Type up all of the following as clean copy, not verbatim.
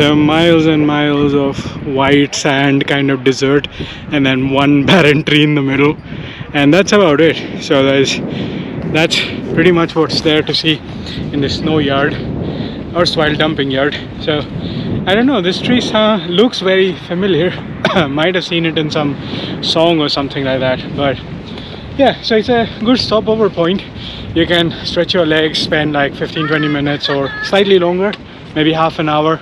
There are miles and miles of white sand kind of desert, and then one barren tree in the middle, and that's about it. So that's pretty much what's there to see in the snow yard, erstwhile dumping yard. So I don't know, this tree looks very familiar. Might have seen it in some song or something like that, but yeah, so it's a good stopover point. You can stretch your legs, spend like 15-20 minutes or slightly longer, maybe half an hour,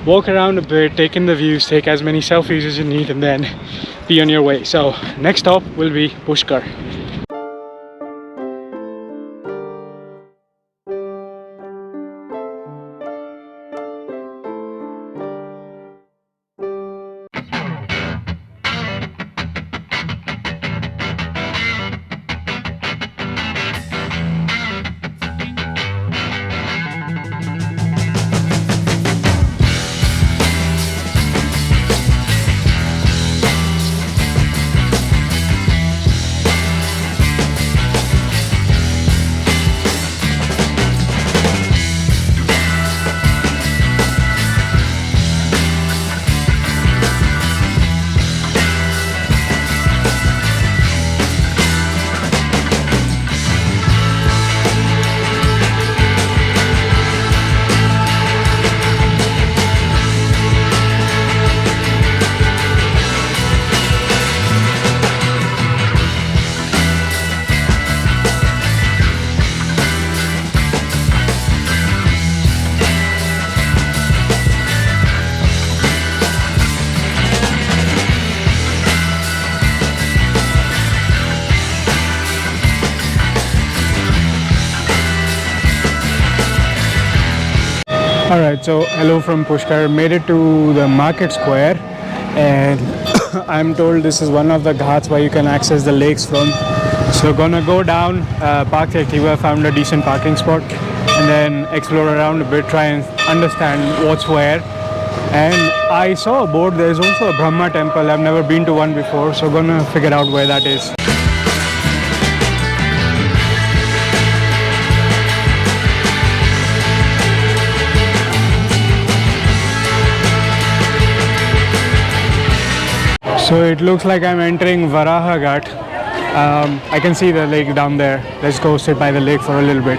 walk around a bit, take in the views, take as many selfies as you need, and then be on your way. So next stop will be Pushkar. Alright, so hello from Pushkar. Made it to the market square, and I'm told this is one of the ghats where you can access the lakes from. So gonna go down, park the Activa, found a decent parking spot, and then explore around a bit, try and understand what's where. And I saw a board, there's also a Brahma temple. I've never been to one before, so gonna figure out where that is. So it looks like I'm entering Varaha Ghat. I can see the lake down there. Let's go sit by the lake for a little bit.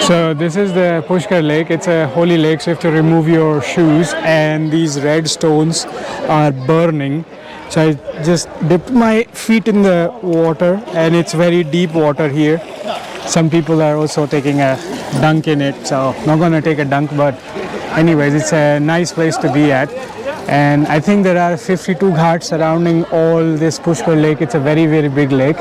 So this is the Pushkar Lake. It's a holy lake, so you have to remove your shoes, and these red stones are burning. So I just dipped my feet in the water, and it's very deep water here. Some people are also taking a dunk in it, so not gonna take a dunk, but anyways, it's a nice place to be at. And I think there are 52 ghats surrounding all this Pushkar Lake. It's a very, very big lake.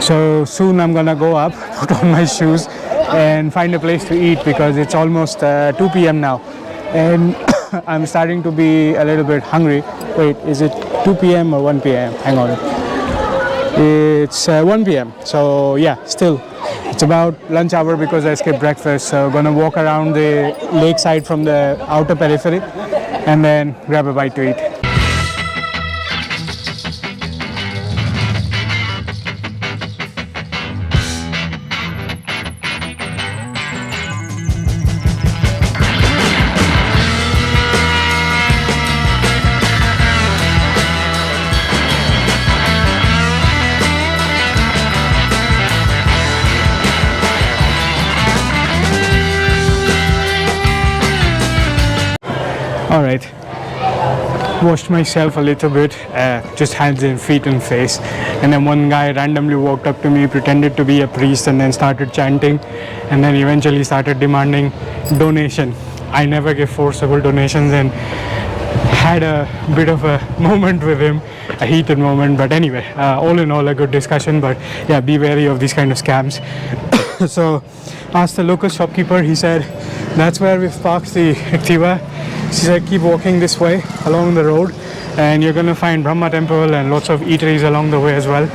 So soon I'm gonna go up, put on my shoes, and find a place to eat, because it's almost 2 p.m. now, and I'm starting to be a little bit hungry. Wait, is it 2 p.m. or 1 p.m.? Hang on. It's 1 p.m. So yeah, still, it's about lunch hour because I skipped breakfast. So gonna walk around the lakeside from the outer periphery and then grab a bite to eat. Alright, washed myself a little bit, just hands and feet and face, and then one guy randomly walked up to me, pretended to be a priest, and then started chanting, and then eventually started demanding donation. I never give forcible donations, and had a bit of a moment with him, a heated moment, but anyway, all in all a good discussion. But yeah, be wary of these kind of scams. So asked the local shopkeeper, he said that's where we've parked the Activa. She said keep walking this way along the road and you're going to find Brahma temple and lots of eateries along the way as well.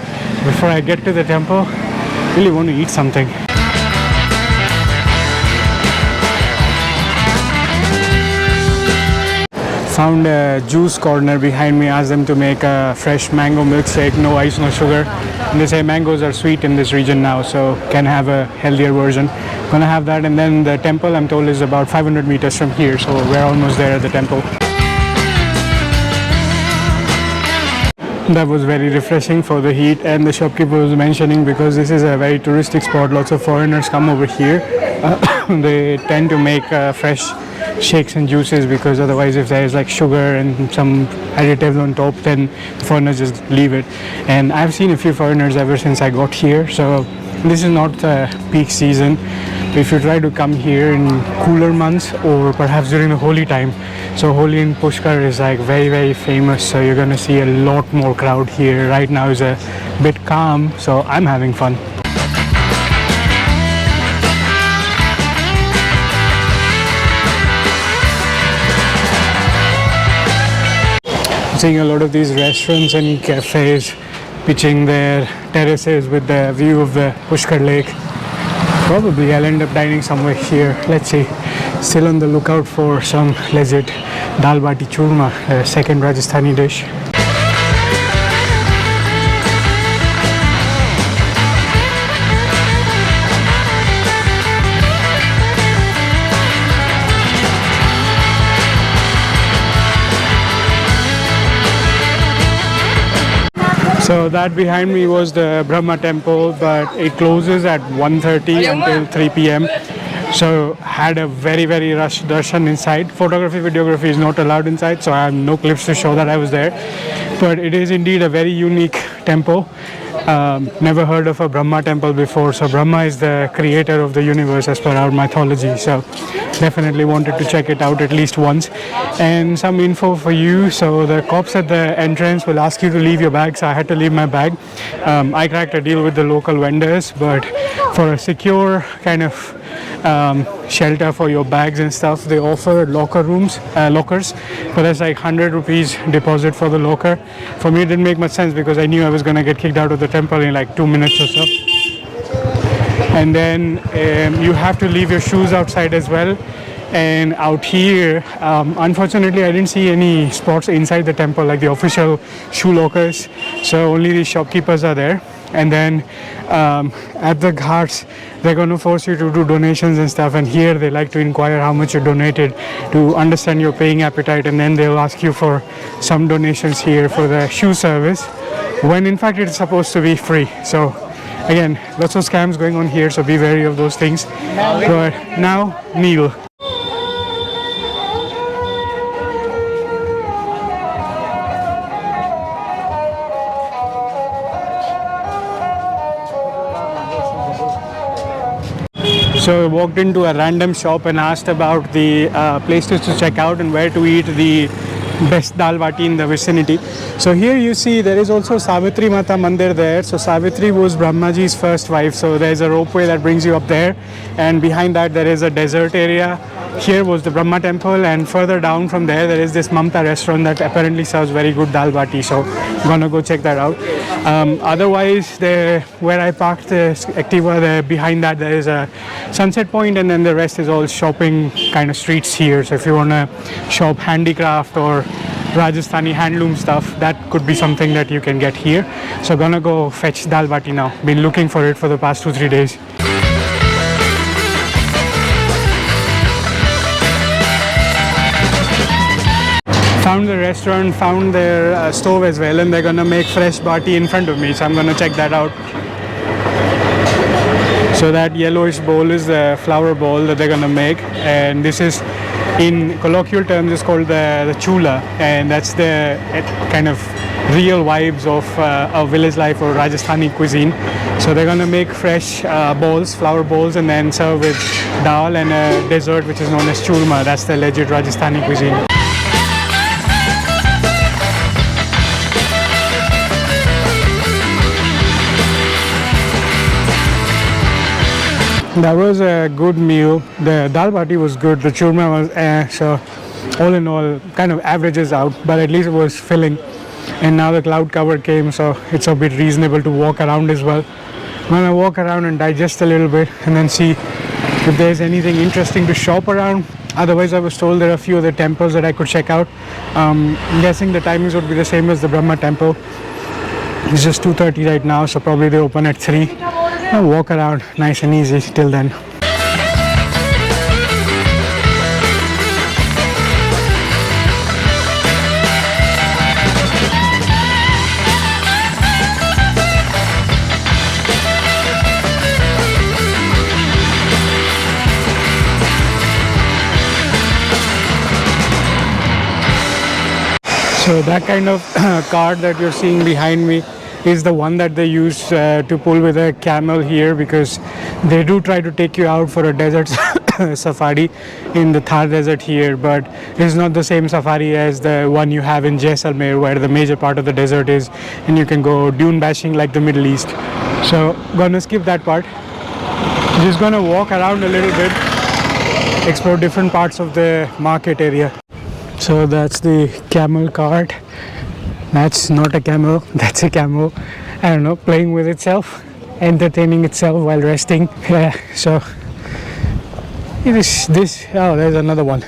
Before I get to the temple, I really want to eat something. Found a juice corner behind me, asked them to make a fresh mango milkshake, no ice, no sugar. And they say mangoes are sweet in this region now, so can have a healthier version. Gonna have that, and then the temple I'm told is about 500 meters from here, so we're almost there at the temple. That was very refreshing for the heat, and the shopkeeper was mentioning because this is a very touristic spot, lots of foreigners come over here. They tend to make fresh shakes and juices, because otherwise if there is like sugar and some additives on top, then foreigners just leave it. And I've seen a few foreigners ever since I got here, so this is not peak season. If you try to come here in cooler months or perhaps during the Holi time, so Holi in Pushkar is like very famous, so you're gonna see a lot more crowd here. Right now is a bit calm, so I'm having fun. Seeing a lot of these restaurants and cafes pitching their terraces with the view of the Pushkar Lake. Probably I'll end up dining somewhere here. Let's see. Still on the lookout for some legit Dal Baati Choorma, the second Rajasthani dish. So that behind me was the Brahma temple, but it closes at 1:30 until 3 p.m. So had a very rush darshan inside. Photography, videography is not allowed inside, so I have no clips to show that I was there. But it is indeed a very unique temple. Never heard of a Brahma temple before. So Brahma is the creator of the universe as per our mythology. So definitely wanted to check it out at least once. And some info for you. So the cops at the entrance will ask you to leave your bag. So I had to leave my bag. I cracked a deal with the local vendors, but for a secure kind of shelter for your bags and stuff, they offer lockers, but that's like 100 rupees deposit for the locker. For me it didn't make much sense because I knew I was gonna get kicked out of the temple in like 2 minutes or so. And then you have to leave your shoes outside as well. And out here, unfortunately I didn't see any spots inside the temple like the official shoe lockers, so only the shopkeepers are there. And then at the ghats, they're going to force you to do donations and stuff, and here they like to inquire how much you donated to understand your paying appetite, and then they'll ask you for some donations here for the shoe service, when in fact it's supposed to be free. So again, lots of scams going on here, so be wary of those things. But now, meal. So I walked into a random shop and asked about the places to check out and where to eat the best Dal Baati in the vicinity. So here you see there is also Savitri Mata Mandir there. So Savitri was Brahmaji's first wife. So there's a ropeway that brings you up there, and behind that there is a desert area. Here was the Brahma temple, and further down from there there is this Mamta restaurant that apparently serves very good Dal Baati. So I'm gonna go check that out. Otherwise, where I parked the Activa, there behind that there is a sunset point, and then the rest is all shopping kind of streets here. So if you wanna shop handicraft or Rajasthani handloom stuff, that could be something that you can get here. So gonna go fetch Dal Baati now. Been looking for it for the past 2-3 days. Found the restaurant, found their stove as well, and they're gonna make fresh baati in front of me, so I'm gonna check that out. So that yellowish bowl is the flour bowl that they're gonna make, and this is, in colloquial terms, is called the chula, and that's the kind of real vibes of village life or Rajasthani cuisine. So they're gonna make fresh balls, flour balls, and then serve with dal and a dessert which is known as choorma. That's the legit Rajasthani cuisine. That was a good meal. The dal baati was good, the choorma was so all in all kind of averages out, but at least it was filling. And now the cloud cover came, so it's a bit reasonable to walk around as well. I'm gonna walk around and digest a little bit and then see if there's anything interesting to shop around. Otherwise, I was told there are a few other temples that I could check out. I'm guessing the timings would be the same as the Brahma temple. It's just 2:30 right now, so probably they open at 3. I'll walk around nice and easy till then. So that kind of cart that you're seeing behind me is the one that they use to pull with a camel here, because they do try to take you out for a desert safari in the Thar desert here, but it's not the same safari as the one you have in Jaisalmer, where the major part of the desert is and you can go dune bashing like the Middle East. So gonna skip that part. Just gonna walk around a little bit, explore different parts of the market area. So that's the camel cart. That's not a camel, that's a camel. I don't know, playing with itself, entertaining itself while resting. Yeah, so it is this. Oh, there's another one.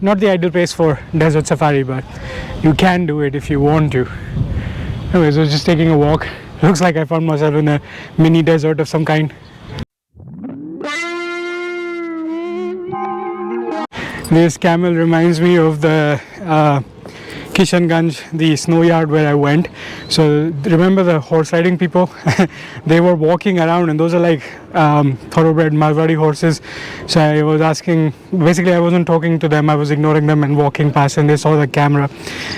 Not the ideal place for desert safari, but you can do it if you want to. Anyways, I was just taking a walk. Looks like I found myself in a mini desert of some kind. This camel reminds me of the Kishanganj, the snow yard where I went. So remember the horse riding people? They were walking around, and those are like thoroughbred Marwari horses. So I was asking, basically I wasn't talking to them, I was ignoring them and walking past, and they saw the camera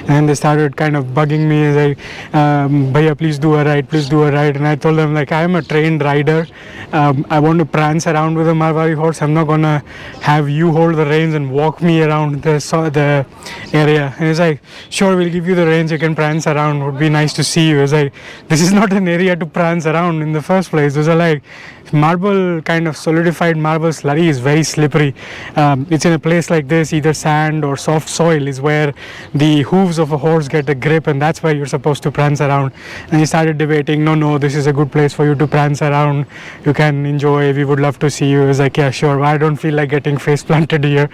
and they started kind of bugging me, like, Bhaiya, please do a ride, please do a ride. And I told them, like, I am a trained rider. I want to prance around with a Marwari horse. I'm not gonna have you hold the reins and walk me around the area. And it's like, sure, we'll give you the reins, you can prance around, would be nice to see you. It's like, this is not an area to prance around in the first place. Those are like marble, kind of solidified marble slurry is very slippery. It's in a place like this, either sand or soft soil is where the hooves of a horse get a grip, and that's where you're supposed to prance around. And he started debating, no, this is a good place for you to prance around, you can enjoy, we would love to see you. I was like, yeah, sure, I don't feel like getting face planted here.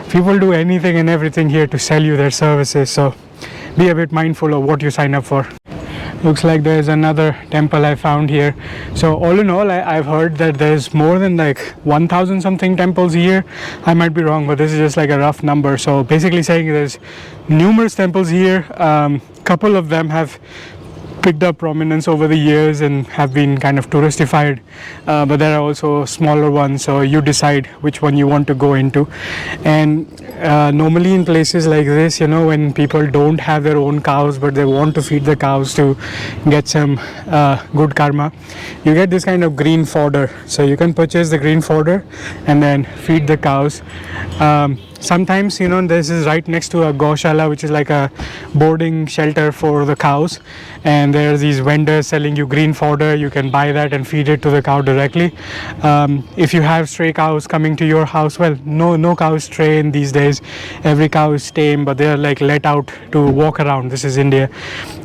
People do anything and everything here to sell you their services, so be a bit mindful of what you sign up for. Looks like there's another temple I found here. So all in all, I've heard that there's more than like 1,000 something temples here. I might be wrong, but this is just like a rough number. So basically saying there's numerous temples here. Couple of them have picked up prominence over the years and have been kind of touristified, but there are also smaller ones, so you decide which one you want to go into. And normally in places like this, you know, when people don't have their own cows but they want to feed the cows to get some good karma, you get this kind of green fodder. So you can purchase the green fodder and then feed the cows. Sometimes, you know, this is right next to a gaushala, which is like a boarding shelter for the cows, and there are these vendors selling you green fodder. You can buy that and feed it to the cow directly. If you have stray cows coming to your house, well, no cows stray in these days. Every cow is tame, but they are like let out to walk around. This is India,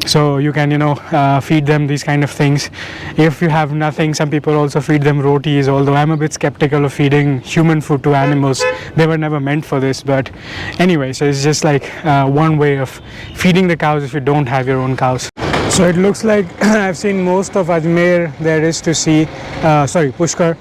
so you can, you know, feed them these kind of things. If you have nothing, some people also feed them rotis, although I'm a bit skeptical of feeding human food to animals. They were never meant for this, but anyway, so it's just like one way of feeding the cows if you don't have your own cows. So it looks like I've seen most of Ajmer there is to see, Pushkar,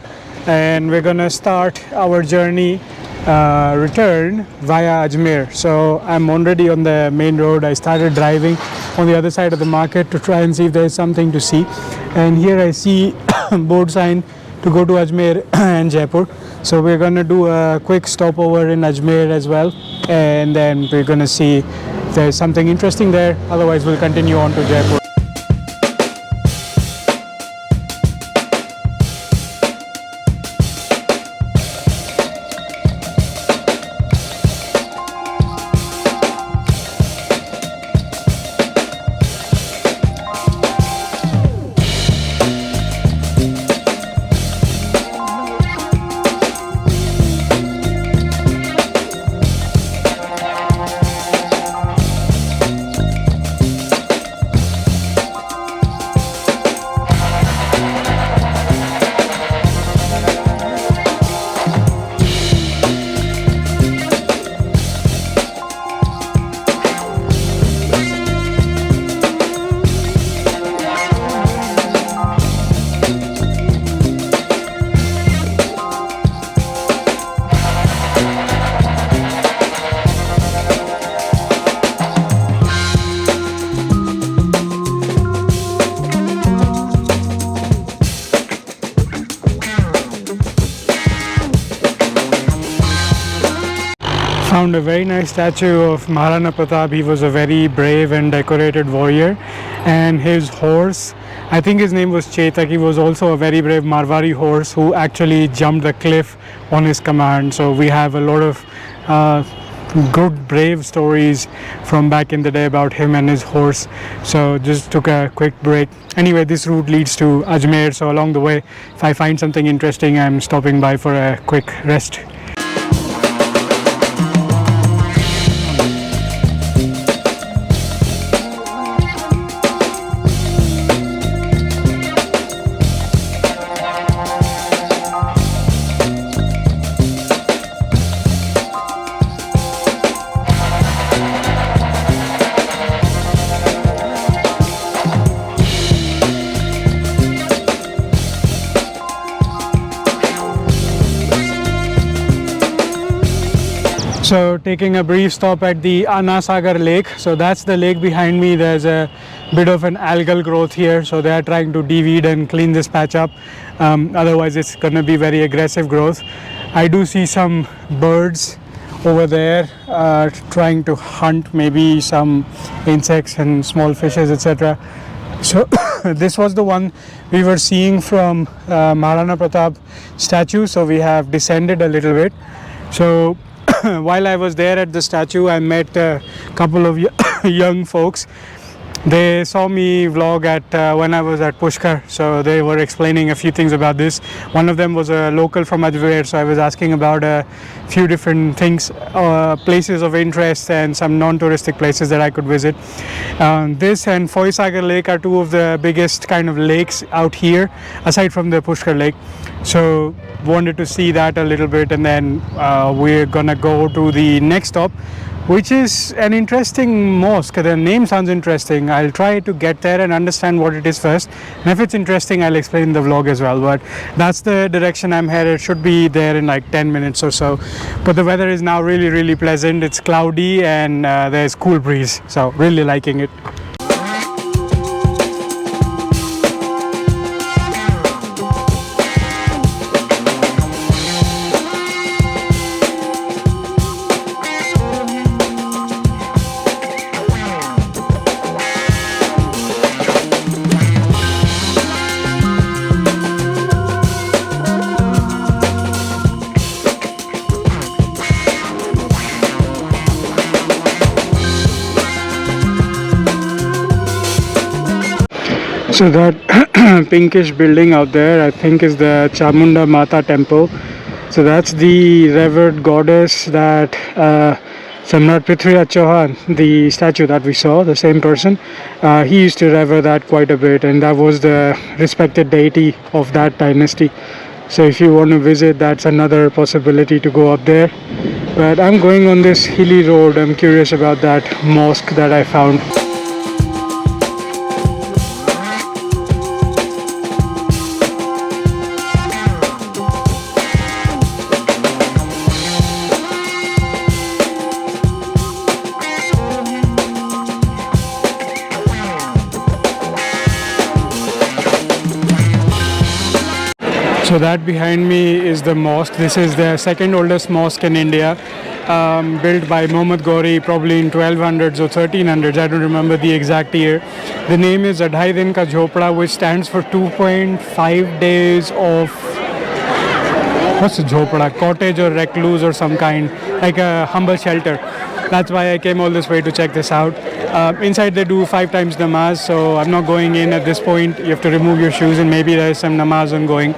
and we're gonna start our journey return via Ajmer. So I'm already on the main road. I started driving on the other side of the market to try and see if there's something to see, and here I see board sign to go to Ajmer and Jaipur. So we're gonna do a quick stopover in Ajmer as well, and then we're gonna see if there's something interesting there. Otherwise we'll continue on to Jaipur. found a very nice statue of Maharana Pratap. He was a very brave and decorated warrior, and his horse, I think his name was Chetak, he was also a very brave Marwari horse who actually jumped the cliff on his command. So we have a lot of good brave stories from back in the day about him and his horse. So just took a quick break. Anyway, this route leads to Ajmer, so along the way if I find something interesting, I'm stopping by for a quick rest. So taking a brief stop at the Anasagar Lake. So that's the lake behind me. There's a bit of an algal growth here, so they are trying to deweed and clean this patch up. Otherwise it's going to be very aggressive growth. I do see some birds over there trying to hunt maybe some insects and small fishes, etc. So this was the one we were seeing from Maharana Pratap statue. So we have descended a little bit. So while I was there at the statue, I met a couple of young folks. They saw me vlog at when I was at Pushkar, so they were explaining a few things about this. One of them was a local from Ajmer, so I was asking about a few different things, places of interest and some non-touristic places that I could visit. This and Anasagar Lake are two of the biggest kind of lakes out here, aside from the Pushkar Lake. So wanted to see that a little bit, and then we're gonna go to the next stop, which is an interesting mosque. The name sounds interesting. I'll try to get there and understand what it is first, and if it's interesting I'll explain in the vlog as well. But that's the direction I'm headed. Should be there in like 10 minutes or so. But the weather is now really pleasant. It's cloudy and there's cool breeze, so really liking it. So that pinkish building out there, I think, is the Chamunda Mata temple. So that's the revered goddess that Samrat Prithviraj Chauhan, the statue that we saw, the same person, he used to revere that quite a bit, and that was the respected deity of that dynasty. So if you want to visit, that's another possibility to go up there. But I'm going on this hilly road. I'm curious about that mosque that I found. So that behind me is the mosque. This is the second oldest mosque in India, built by Muhammad Ghori probably in 1200s or 1300s. I don't remember the exact year. The name is Adhai Din ka Jhonpara, which stands for 2.5 days of, what's a Jhonpara? Cottage or recluse or some kind, like a humble shelter. That's why I came all this way to check this out. Inside they do 5 times namaz, so I'm not going in at this point. You have to remove your shoes, and maybe there is some namaz ongoing.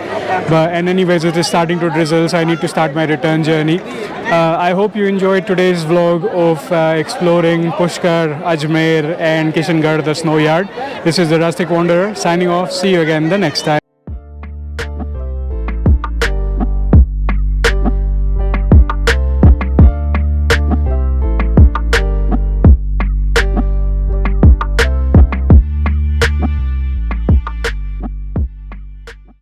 And anyways, it is starting to drizzle, so I need to start my return journey. I hope you enjoyed today's vlog of exploring Pushkar, Ajmer and Kishangarh, the snow yard. This is the Rustic Wanderer signing off. See you again the next time.